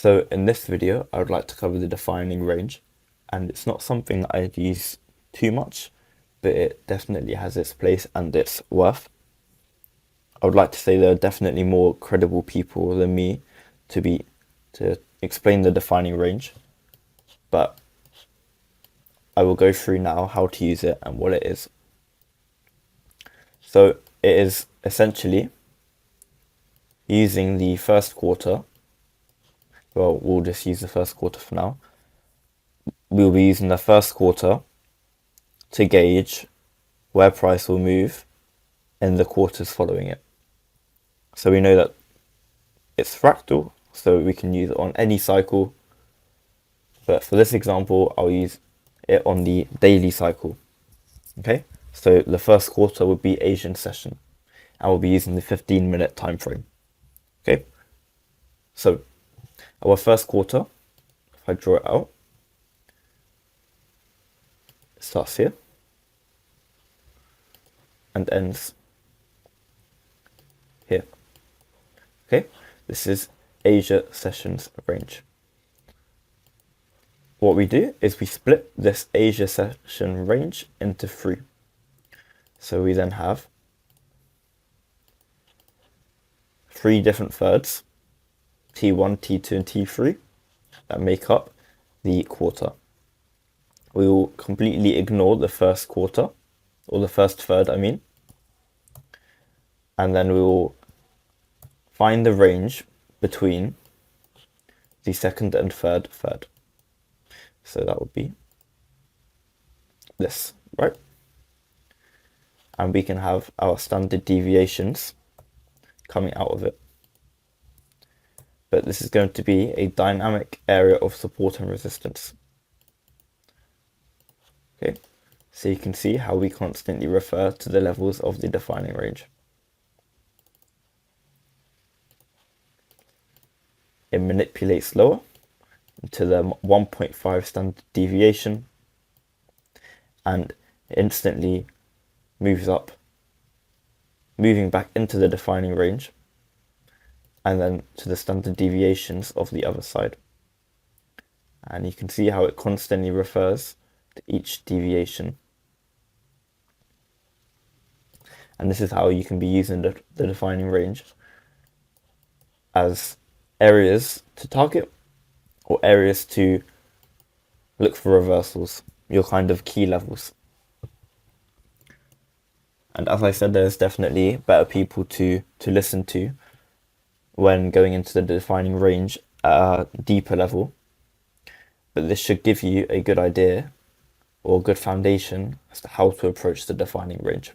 So in this video, I would like to cover the defining range, and it's not something I'd use too much, but it definitely has its place and its worth. I would like to say there are definitely more credible people than me to explain the defining range, but I will go through now how to use it and what it is. So it is essentially using the first quarter. Well, we'll just use the first quarter for now. We'll be using the first quarter to gauge where price will move in the quarters following it. So we know that it's fractal, so we can use it on any cycle. But for this example, I'll use it on the daily cycle. Okay, so the first quarter would be Asian session, and we'll be using the 15-minute time frame. Okay, so our first quarter, if I draw it out, it starts here and ends here. Okay, this is Asia sessions range. What we do is we split this Asia session range into three. So we then have three different thirds, T1, T2, and T3, that make up the quarter. We will completely ignore the first quarter, or the first third, I mean, and then we will find the range between the second and third third. So that would be this, right? And we can have our standard deviations coming out of it. But this is going to be a dynamic area of support and resistance. Okay, so you can see how we constantly refer to the levels of the defining range. It manipulates lower to the 1.5 standard deviation and instantly moves up, moving back into the defining range, and then to the standard deviations of the other side. And you can see how it constantly refers to each deviation. And this is how you can be using the defining range as areas to target or areas to look for reversals, your kind of key levels. And as I said, there's definitely better people to listen to when going into the defining range at a deeper level. But this should give you a good idea or a good foundation as to how to approach the defining range.